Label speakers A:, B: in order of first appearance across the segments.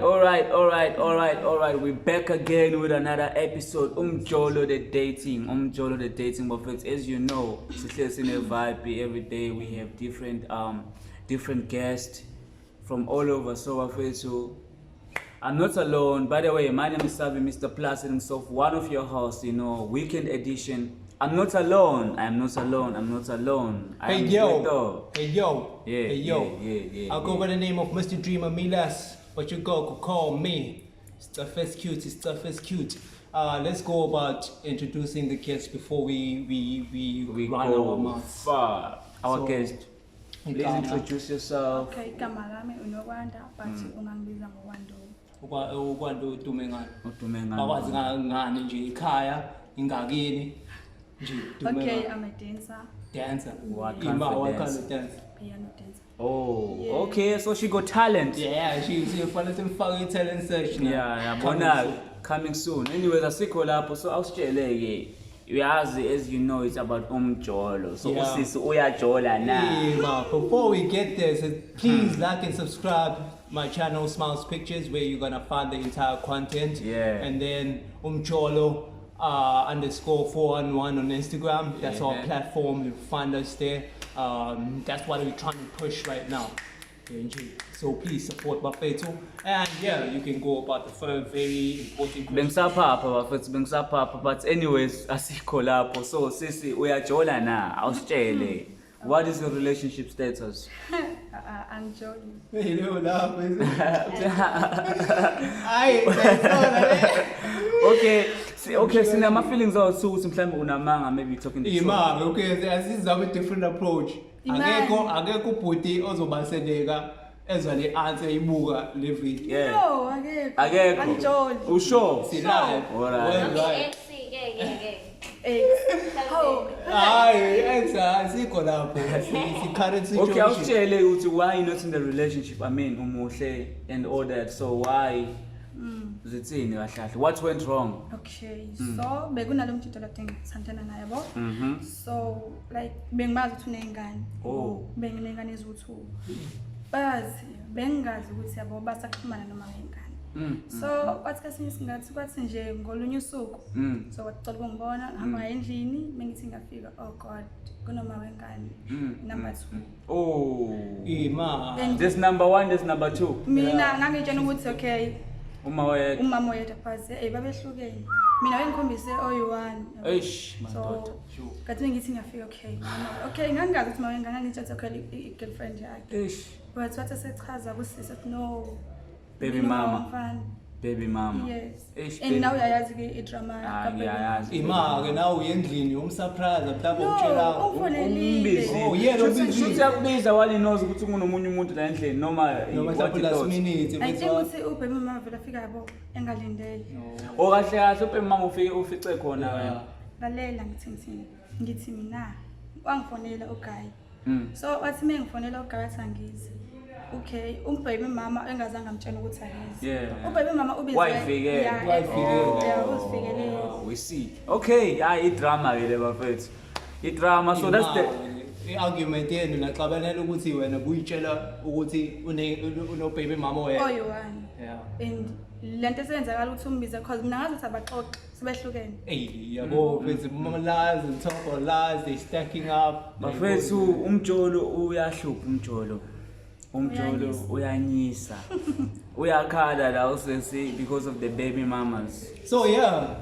A: All right. We're back again with another episode. Umjolo The Dating. Umjolo The Dating. But friends, as you know, it's in a vibe. Every day we have different guests from all over. So I'm not alone. By the way, my name is Savi, Mr. Plus himself, one of your hosts. Weekend edition. I'm not alone.
B: Hey yo.
A: Yeah.
B: I'll go by the name of Mr. Dreamer Milas, but you could call me. Stuff is cute. Let's go about introducing the guests before we run our mouths.
A: Our guest, please introduce yourself.
C: Okay, igama lami uNokwanda but ungangibiza ngoWando.
B: Ukwanda udume ngani?
A: Udume ngani?
B: Akwazi ngani nje ekhaya ingakini nje dume.
C: Okay, I'm a dancer.
B: Dancer.
A: What kind of dance?
C: Piano dancer.
A: Oh,
C: Yeah.
A: Okay, so she got talent.
B: Yeah, she's a fucking talent search now.
A: Yeah, coming soon. Anyways, asikho lapho, so awusitshele-ke. Uyazi, as you know, it's about Umjolo. So
B: Yeah.
A: usisi uyajola na.
B: Yeah, before we get there, so please like and subscribe my channel Smiles Pictures, where you're gonna find the entire content.
A: Yeah.
B: And then Umjolo _411 on Instagram. That's our platform. You find us there. That's what we're trying to push right now. So please support Bafeto. And yeah, you can go about the very important
A: Bengisapha, but anyways, asikho lapho. So sisi uyajola na, awusitshele. What is your relationship status?
C: I'm joking.
A: Okay, sinama feelings awuthi mhlawumbe unamanga, maybe talking to
B: Ima, okay, this is a different approach. Akekho ubhuti ozobaseleka ezwa le answer ibuka le video.
A: Yeah.
C: No,
A: Akekho.
C: Anjoli.
A: Usho?
B: Silive.
A: Alright.
C: How?
B: Asikho lapho. It's current situation.
A: Okay, awusitshele ukuthi why you not in the relationship? I mean, umuhle and all that. So why? Zithini kahle? What went wrong?
C: Okay, so bekunalo mthetho lade ngithandana naye yabo. So like bengimazi ukuthi unengane.
A: Oh.
C: Benginengane eziwu2. Bazi bengazi ukuthi yabo basaxhumana noma ngengane. So kwathi kasinye isingathi kwathi nje ngolunye usuku. So wacela ukungibona ngihamba endlini bengithi ngafika, oh god, kunoma wengane number 2.
A: Oh.
B: Ima.
A: This number 1, this number 2.
C: Mina ngangitshela ukuthi okay,
A: Umama
C: oyedwa phasi babehlukene. Mina ngikhombise oyi1.
A: Eish, madoda.
C: So kathi ngithi ngiyafika okay ngangazi ukuthi mawengane ngithatha khona i-girlfriend yakhe.
A: Eish.
C: But wathi sechaza kusisi ukuthi no,
A: Baby mama.
C: Yes.
A: Eish,
C: And now uyayazi ke i-drama
A: ngiyayazi.
B: Ima ke nawe uyendlini umsurprise mhlawumbe
C: No,
B: ukutshela
C: umfonelile.
B: Oh, yeah,
A: Shuthi yakubiza wali knows ukuthi kunomunye umuntu la endlini noma
B: mhlawumbe last minute.
C: I think ukuthi ubaby mama vele afika yabo engalindele.
A: Kahle upe mama ufice khona wena.
C: Lalela ngithi mina wangifonela uGuy. So wathi mengifonela uGuy athi angizi. Okay, baby mama engazange amtshela ukuthi angizi.
A: Yeah.
C: Baby mama ubize.
B: Wayifike.
C: Yeah, usifikelele.
A: We see. Okay, i-drama ke le bafethu. I-drama, so that's the
B: argument yenu naxabanela ukuthi wena buyitshela ukuthi uno baby mama wena.
C: Oyi1.
B: Yeah.
C: And lento esenzakala ukuthi umbize because mina ngazi ukuthi abaxoxe sibehlukene.
B: Yabo bese mama lies and top of lies, they stacking up.
A: bafethu Umjolo uyahlupha Umjolo uyanyisa. Uyakhala la usesi because of the baby mamas.
B: So yeah,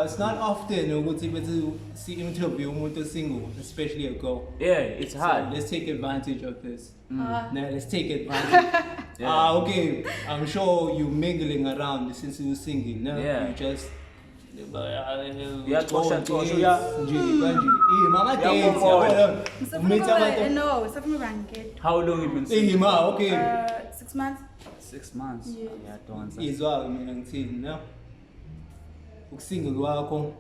B: it's not often ukuthi bethi see interview umuntu single, especially a girl.
A: Yeah, it's hard.
B: So let's take advantage of this.
C: Ah.
B: Now let's take advantage. Okay, I'm sure you mingling around since you singing. No,
A: Yeah.
B: you just mama dance.
C: No, something wrong.
A: How long you been singing?
B: Okay.
C: 6 months.
A: 6 months.
C: Yes.
A: Yadonsa.
B: Izwa mina ngithini no? Ukusingle kwakho.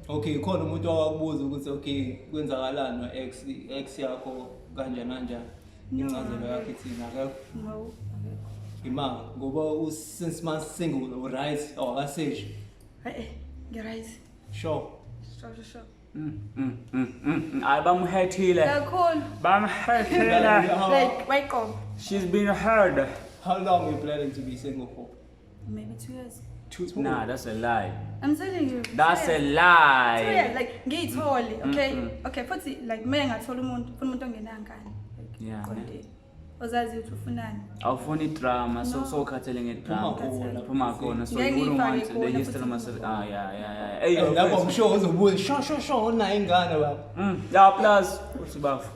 B: Okay, khona umuntu owakubuza ukuthi okay, kwenzakalani no ex yakho kanjani. Incazelo yakhe ithini akekho?
C: No.
B: Ima, ngoba since man single, right? Or message.
C: You're right.
B: Sure.
C: Sure.
A: Ay bamhethile.
C: Kakhulu.
A: Bamhethile.
C: Like wake up.
A: She's been heard.
B: How long are you planning to be single for?
C: maybe 2 years.
A: Nah, that's a lie.
C: I'm telling you.
A: That's a
C: 2
A: lie.
C: years, like ngiyithole, okay? Okay, futhi like manje ngathola umuntu, ufuna umuntu ongenangane.
A: Yeah.
C: Ozazi ukuthi ufunani.
A: Awufuni drama, so khathele ngedrama. Phuma khona. So you wouldn't want the history myself. Yeah. Hey,
B: lapho I'm sure uzobuza sho nayo ingane baba.
A: Yeah, plus uthi bafu.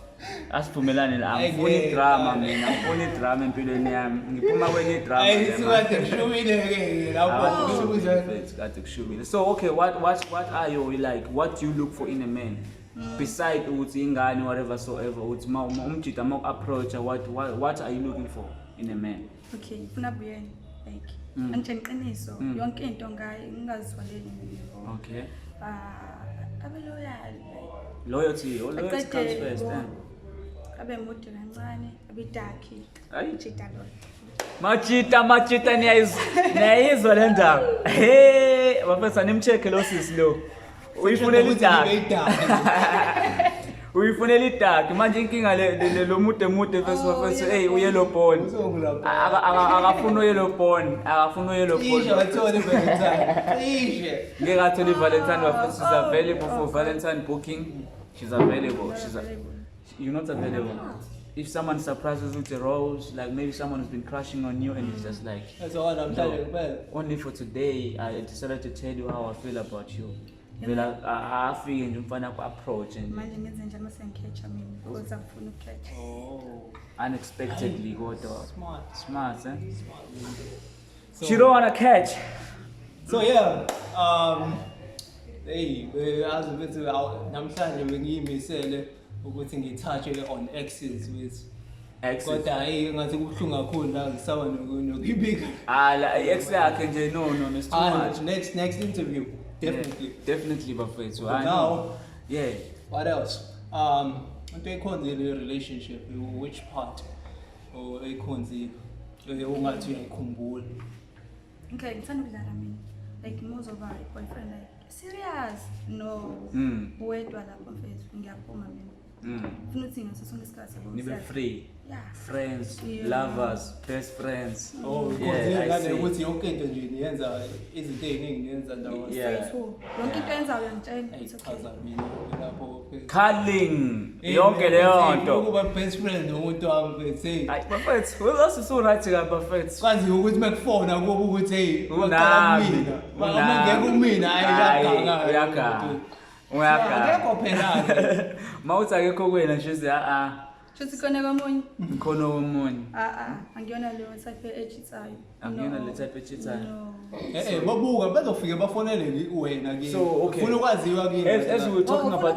A: Asivumelane la. Angifuni drama mina. Angifuni drama empilweni yami. Ngiphuma kwenye drama.
B: Ayisiwathi kushumile ke lapho.
A: So okay, what are you like? What do you look for in a man? Beside ukuthi ingane whatever soever uthi umjida ma approach what are you looking for in a man?
C: Okay, ufuna buyeni like angiqiniso yonke into ngaye ngingazitholeli mina.
A: Okay.
C: Abe loyal.
A: Loyalty comes first.
C: Abe mude kancane, abe dark. Chita lo.
A: Machita niyayizwa le ndaba. Hey, bafethu nimcheck lo sisi lo. Uyifunela idark. Uyifunela idark. Manje inkinga lo mude first hey uyellow bone. Akafuna uyellow bone.
B: Ishe wathole Valentine. Ishe.
A: Ngeke athole Valentine bafethu she's available for Valentine booking. She's available. You're not available. If someone surprises with a rose, like maybe someone has been crushing on you and it's just like,
B: that's all I'm telling you.
A: Only for today, I decided to tell you how I feel about you. I feel nje mfana ku approach and
C: manje ngenze njalo mase ngikhetha mina because angifuna ukukhetha.
A: Unexpectedly kodwa. Smart, eh?
B: So,
A: you don't wanna catch.
B: So yeah, hey, azibethi namhlanje bengiyimisele ukuthi ngitouche on exes with kodwa hayi ngathi kubuhlungu kakhulu la ngisaba nokuyibika.
A: La ex yakhe nje no it's too much.
B: Next interview
A: definitely bafethu.
B: Now,
A: yeah.
B: What else? Into ekhonzile relationship, which part or ekhonzile ungathi uyayikhumbula?
C: Okay, ngithanda ukudlala mina. Like most of our boyfriend like serious? No. Wedwa lapho mfethu ngiyaphuma mina. Ufuna ukuthi ngaso sonke isikhathi yabo.
A: Nibe free.
C: Yeah.
A: Friends, lovers, best friends.
B: Ngale ukuthi yonke into nje niyenza izinto eziningi niyenza ndawonye.
C: Yonke into yenzayo uyangitshela.
B: Ayichaza mina lapho.
A: Cuddling. Yonke leyo nto.
B: Ukuba best friend nomuntu wami bethe.
A: Hayi bafethu, wezase so right ka bafethu.
B: Kwazi ukuthi makufona kuba ukuthi hey, uqala mina. Uma ngeke kumina hayi uyaganga. Akekho phela.
A: Mawuthi akekho kwena nje
C: Shothi khona komunye.
A: Khona komunye.
C: Angiyona leyo type echitsayo.
A: Angiyona le type echitsayo.
B: Babuka bazofika bafonele wena ke.
A: So okay.
B: Ufuna ukwaziwa kini.
A: As we were talking about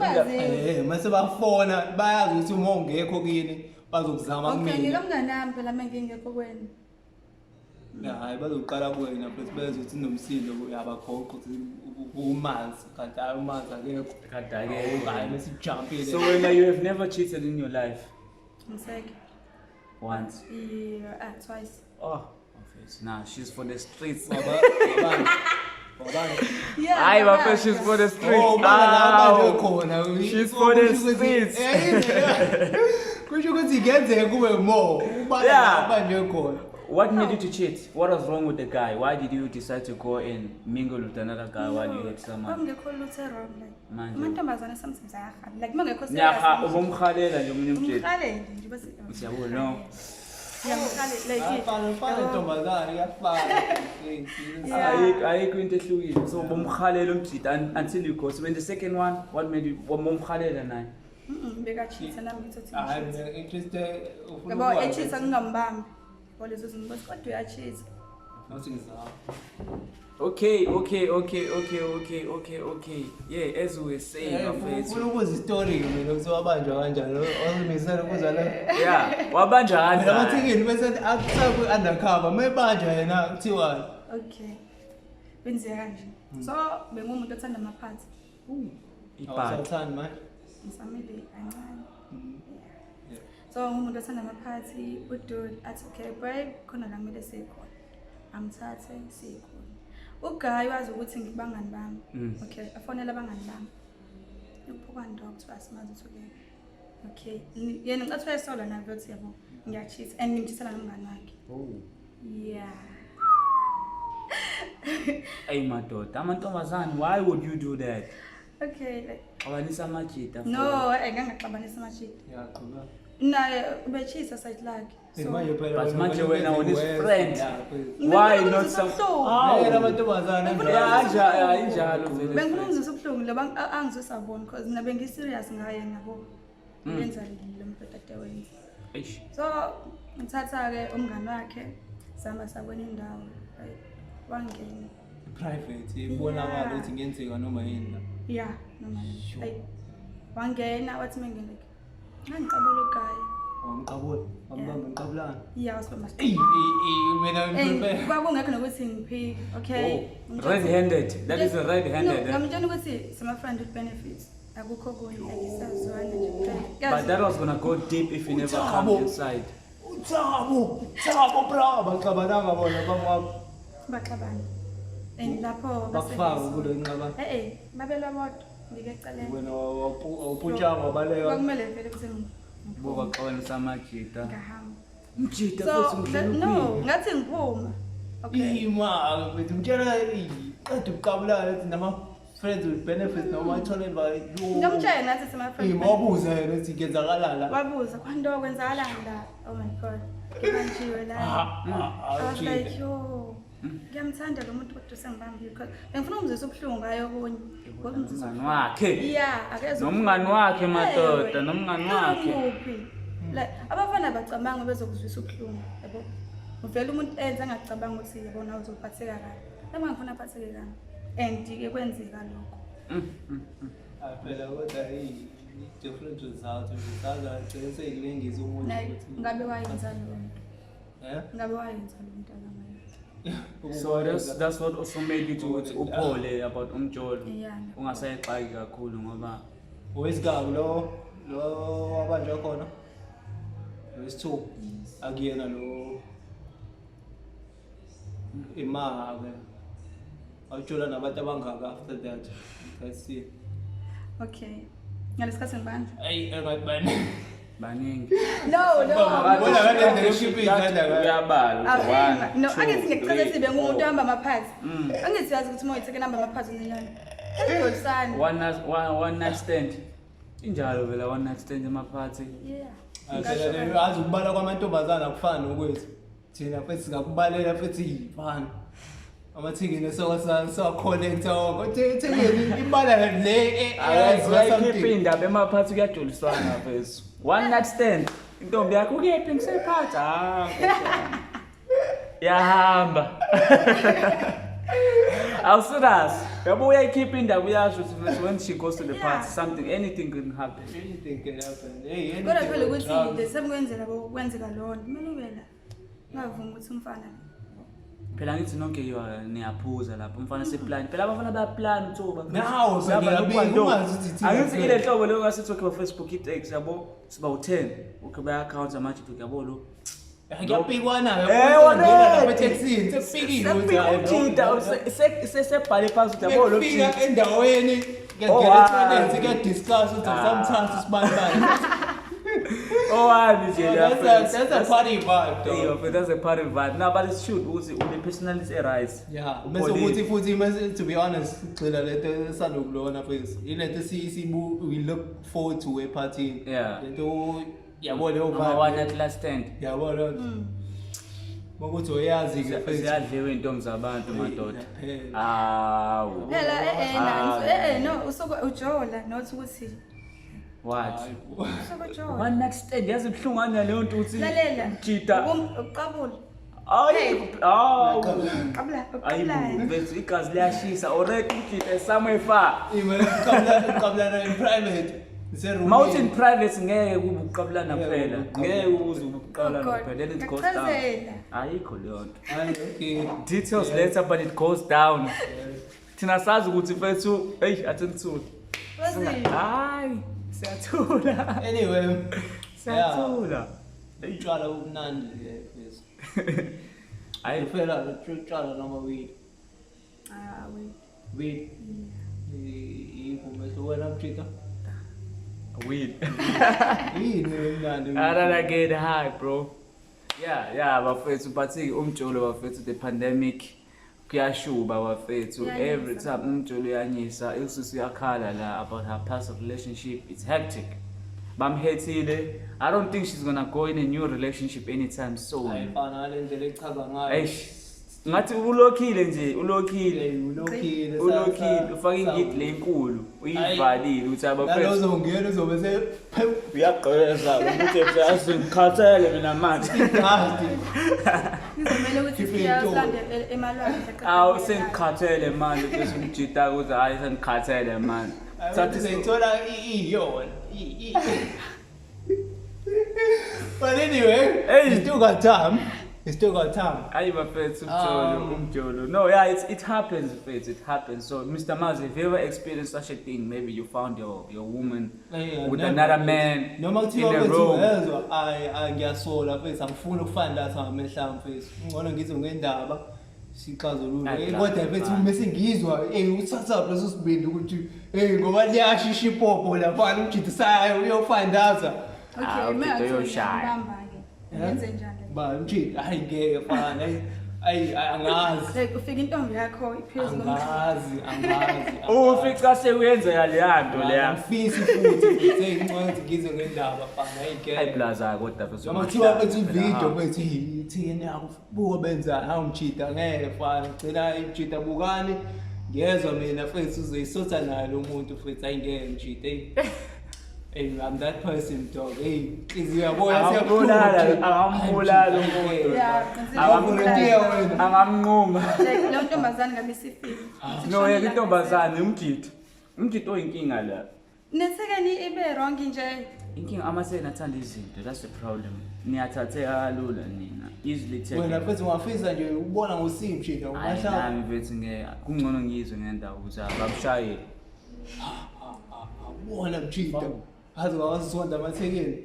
B: mase bafona bayazi ukuthi uma ungekho kini bazokuzama kumina.
C: Okay, ngikamnganami phela manje ngekho kwena.
B: Hayi bazoqala kuwena bese beza ukuthi nomsindo uyabakhoqa ukuthi umanzi kanti umanzi akekho.
A: Kanti akekho.
B: Hayi bese jumpile.
A: So when you have never cheated in your life? Once.
C: Yeah, twice.
A: Oh, nah, she's for the streets.
B: Baba.
C: Yeah.
A: Aye, my she's for the streets. She's for the streets.
B: Kusho ukuthi ngenzeke kube more. Ubala lapha nje khona.
A: What made you to cheat? What was wrong with the guy? Why did you decide to go and mingle with another guy while you had someone?
C: Ngekho lutho wrong like. Amantombazane sometimes ayakhali. Like mangekho serious.
A: Nyaha ubumkhalela nje umunye umjeti.
C: Umkhalele nje bese.
A: Siyabona no.
C: Ngiyamkhalela like.
B: Fana ntombazane kuyafana.
A: Ayikho into ehlukile. So ubumkhalela umjeti until you go. So when the second one, what made you ubumkhalela naye?
C: Beka cheat nami ngithothi.
B: Hayi interested ufuna
C: ukwazi. Yabo echeat angingambambi. Olezo zinto kodwa uyachisa.
A: Okay. Yeah, as we were saying,
B: ufuna ukuza story mina ukuthi wabanjwa kanjani ozimisela ukuzala.
A: Yeah, wabanjwa kanjani?
B: Abathikini bese akusaku undercover mayibanja yena kuthiwa.
C: Okay. Benzeka kanje. So bengumuntu othanda amaphansi.
A: Iphansi.
B: Awusathanda manje?
C: Ngisamile kancane. So umuntu othanda amaphathi udude athi okay babe khona la kumele sikhona angithathe sikhona uguy wazi ukuthi ngibangani bami okay afonela abangani bami ukuphuka ndo kuthiwa asimazi ukuthi okay yena ngicathi uyasola na ukuthi yabo ngiyachisa and ngimthisela nomngani wakhe yeah
A: Hey madoda, amantombazane, why would you do that?
C: Okay, like
A: Xabanisa amajita.
C: no, engangaxabanisa amashit.
B: Yaqhuba.
C: Naye ubechisa side lakhe. So
A: But manje wena on his friend. Why not some?
B: Hey, amantombazane.
A: Injalo vele.
C: bengifuna ukuzisa ubuhlungu laba angizosabona because mina bengiserious ngaye ngabo. Benza lo mfethu wenza.
A: Eish.
C: So ngithatha ke umngane wakhe sihamba sakwenye indawo. Wangena.
B: Private, ibonakala ukuthi ngenzeka noma yini.
C: Yeah, noma hey. Wangena wathi mengene. Ngicabula ugayi.
B: Ngicabula, ambamba ngiqabulana.
C: Yeah, wasibamba.
B: Mina ngiphe.
C: Kwakungekho nokuthi ngiphike, okay?
A: Red-handed. That is a red-handed.
C: Ngamtshela ukuthi sama friend with benefits. Akukho kunye ayisazwana nje kuphela.
A: But that was gonna go deep if you never come inside.
B: Uthabo bra, baxabananga bona bamwapha.
C: Baxabana. And lapho
B: Bakufaka kulo nqaba.
C: babelwa bodwa ngikecaleni.
B: Wena awuphutshanga wabaleka.
C: Kwakumele vele bese
A: Buka xabanisa amajita.
C: ngahamba.
A: Umjita
C: So
A: futhi
C: no, ngathi ngiphuma. Okay.
B: Ima, bethi mtshela qeda ukuqabulana ethi nama friends with benefits noma ithole ba yo.
C: Ngamtshela nathi sama friend.
B: Imabuza yena ukuthi kenzakalala.
C: Wabuza kwanto kwenzakalani la? Oh my god. Ngibanjiwe la. I was like yo. Ngiyamthanda lo muntu kodwa sengibambile because bengifuna umzisa ubuhlungu ngayo kunye.
A: umngani wakhe.
C: Yeah, akezwe.
A: Nomngani wakhe madoda, nomngani wakhe.
C: Like abafana bacabanga bezokuzwisa ubuhlungu, yabo. Uvela umuntu enza angacabanga ukuthi yabona uzophatheka kahle. Noma ngifuna aphatheke kahle. And ke kwenzeka lokho.
B: Phela kodwa different results results seyilengisa umuntu ukuthi
C: ngabe wayenza lo muntu. Ngabe wayenza lo muntu akamayo.
A: So that's what also made you to uphole about Umjolo.
C: Yeah.
A: Ungasayixaki kakhulu ngoba
B: owesigabu lo wabanje khona. Wesithu akuyena lo imake. Awutshola nabantu abangaka after that. Let's see.
C: Okay. Ngalesikhathi ngibanje.
B: Hey, engayibani.
A: baningi.
C: No.
A: Uyabala.
C: No, angithi ngikuchaza sibe ngumuntu ohamba amaphathi. Angithi yazi ukuthi moyitheke namba amaphathi ngenyanga. Ngiyosana.
A: One night stand. Injalo vela one night stand emaphathi.
C: Yeah.
B: Azi ukubala kwamantombazana akufani nokwethu. Thina futhi singakubalela futhi yifana. Amathingini so connect kodwa ithengeni ibala le
A: ayazikhipha indaba emaphathi kuyajoliswana phezulu. One night stand. Intombi yakho kephi ngisephatha. Yahamba. Awusiras. Yabo uyayikhipha indaba uyasho ukuthi when she goes to the party something anything can happen.
B: Anything can happen. Hey,
C: Kodwa phela ukuthi lesemkwenzela kwenzeka lona kumele ube la. Ngavuma ukuthi umfana
A: Phela ngithi nonke niyaphuza lapho umfana seplan. Phela abafana bayaplan uthoba.
B: Nawo sengiyabuza
A: angithi ile hlobo leyo ngasithi okay Facebook it yabo siba u10 okay baya account amathi yabo lo.
B: Ngiyapikwana ngena lapha taxini sefikile
A: ukuthi sesebhale phansi yabo lo
B: fika endaweni ngiyadiscuss ukuthi sometimes sibandana. That's a party vibe though.
A: Yeah, but that's a party vibe. No, but it's true because the personality arise.
B: Yeah, bese futhi to be honest, cela lento sanokulona phezulu. Ilento we look forward to a party.
A: Yeah.
B: Lento yabo leyo
A: vibe. One at last stand.
B: Yabo lo. Ngokuthi uyazi ke phezulu.
A: Siyadliwe intombi zabantu madoda.
C: Awu. Phela no usoko ujola nothi ukuthi
A: what? One night stand yazi ibhlungu ngani leyo nto uthi jita
C: uqabula.
A: Qabla. Bese igazi liyashisa already ujita somewhere far.
B: Qabla in private.
A: Mountain private ngeke kube uqabulana kuphela. Ngeke uze uqabulana kuphela. Then it goes down. Ayikho leyo nto.
B: Okay.
A: Details later but it goes down. Thina sazi ukuthi mfethu hey athithula. Hayi. Siyathula.
B: Anyway,
A: siyathula.
B: Utshwala ubunandi phezulu. Ayi phela utshwala noma weed. Weed. Yipho wena mjita.
A: Weed.
B: Yini mnandi.
A: I don't get high, bro. Yeah, bafethu but Umjolo bafethu the pandemic kuyashuba bafethu.
C: Kuyanyisa.
A: Every time Umjolo uyanyisa, isusisi uyakhala la about her past relationship. It's hectic. Bamhethile. I don't think she's gonna go in a new relationship anytime soon.
B: ayifana ngale ndlela echaza ngayo.
A: Eish. Ngathi ulokhile nje, ulokhile.
B: Ulokhile
A: Ufaka ingidi lenkulu, uyivalile uthi abafethu.
B: nalozo ngena uzobe se
A: Uyaqheza ukuthi asingikhathele mina manje.
C: Izomele ukuthi siyalanda emalwandle.
A: Awu sengikhathele manje bese umjita ukuthi hayi sengikhathele manje.
B: Sathi sithola iyona. But anyway,
A: Hey.
B: you still got time. You still got time.
A: Ayi bafethu Umjolo. No, yeah, it happens, bafethu. It happens. So, Mr. Maz, if you ever experienced such a thing, maybe you found your woman with another man
B: Noma
A: in
B: kuthiwa
A: the
B: kwethu
A: room.
B: yezwa ngiyasola mfethu angifuni ukufana lathi ngamehla mfethu. Ngibona ngithi ngendaba sixazulule. Kodwa mfethu bese ngizwa uthatha leso sibindi ukuthi ngoba liyashisha ipopo lapha umjitisayo uyofandaza.
C: Okay,
A: Umjito uyoshaya.
C: mbamba ke. Yenze njani?
B: Ba umjiti hayi ngeke fana. Ayi angazi.
C: Like ufika intombi yakho iphezulu
B: Angazi.
A: Ufica sekuyenzeka leya nto leya.
B: Angifisi futhi ngincane ngizwe ngendaba fana
A: Hayi
B: ayike.
A: plaza kodwa bafethu.
B: Noma kuthiwa bethi video bethi ithini yakho buka benzani hawu umjita ngeke fana ngicela imjita bukani ngiyezwa mina futhi uzoyisotha naye lo muntu futhi ayingeke mjita hey I'm that person dog hey iziyabona
A: Angambulala umuntu.
C: Yeah,
A: Angamnquma.
C: like lo ntombazane ngabe sifile.
A: No, yeke intombazane umjito. Umjito oyinkinga la.
C: Nethekeni ibe wrong nje.
A: Inkinga amasena athanda izinto, that's the problem. Niyathatheka kalula nina. Easily
B: wena
A: taken.
B: futhi ungafisa nje ubona ngosiphi mjita
A: Hayi
B: ungasha
A: nami mfethu kungcono ngizwe ngendaba ukuthi abakushayeli.
B: ubona mjita azi ngawasonda amathekeni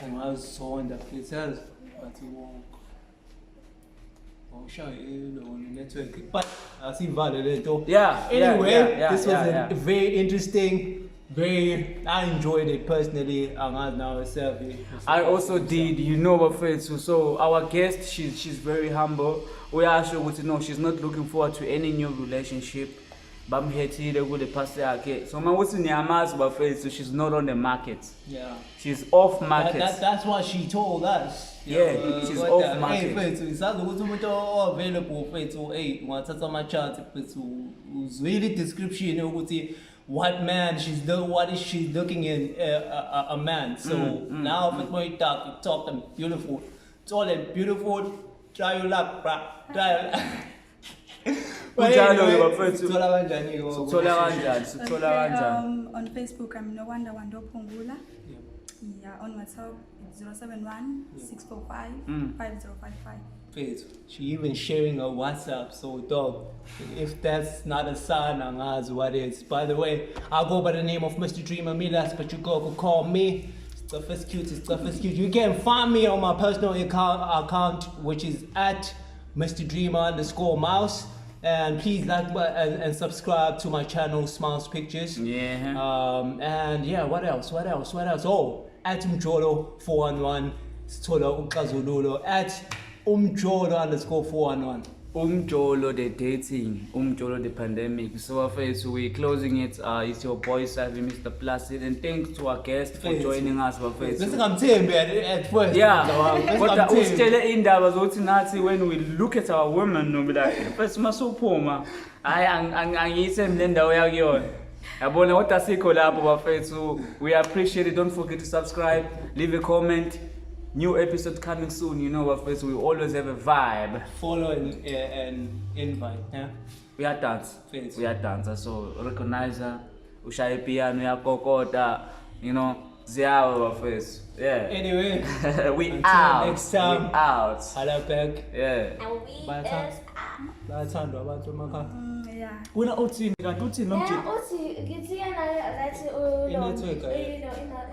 B: ungazonda futhi yazi bathi wonke awushayelo network but asivale lento.
A: Yeah.
B: Anyway, this was very interesting. I enjoyed it personally. I'm now a selfie.
A: I also did, you know, bafethu. So our guest, she's very humble. We are sure ukuthi no, she's not looking forward to any new relationship. Bamhethile kule past yakhe. So mawuthi niyamazi bafethu, she's not on the market.
B: Yeah.
A: She's off market.
B: That's what she told us.
A: Yeah, she's off market.
B: Mfethu isazi ukuthi umuntu available mfethu ungathatha ama chart mfethu uzwile description ukuthi what man what is she looking in a man. So now if we talk them beautiful. It's all beautiful. Try your luck, bruh. Try your luck.
A: Unjalo bafethu.
B: Sithola kanjani ke?
A: Sithola kanjani?
C: On Facebook I'm Nokwanda Wandopungula. Yeah, on WhatsApp it's 071 645 5055.
B: She even sharing her WhatsApp, so dog, if that's not a sign, angazi what is. By the way, I go by the name of Mr. Dreamer Milas, but you could call me Stuff is Cute. You can find me on my personal account, which is at Mr. Dreamer_mouse. And please like and subscribe to my channel, Smiles Pictures.
A: Yeah.
B: And yeah, what else? Oh, at Umjolo 411, Sithola uxazululo at Umjolo_411.
A: Umjolo The Dating, Umjolo The Pandemic. So bafethu, we're closing it. It's your boy Savvy, Mr. Placid, and thanks to our guest for joining us bafethu.
B: Bese ngamthembi at first.
A: Yeah, kodwa usitshele indaba zokuthi nathi when we look at our women no be like first masuphuma hayi angiyise le ndawo yakuyona. Yabona kodwa sikho lapho bafethu. We appreciate it. Don't forget to subscribe, leave a comment. New episode coming soon, you know bafethu. We always have a vibe.
B: Follow and invite, yeah.
A: We are dancer, so recognize her. Ushaye piano yakokota, you know, ziyawa bafethu. Yeah.
B: Anyway,
A: we
B: until
A: out.
B: next time.
A: We out.
B: Hala back.
A: Yeah.
B: Bayathandwa abantu emakhaya.
C: Yeah.
B: Wena uthini kanti uthini lo mjini?
D: Uthi ngithi yena that
B: Inetwork,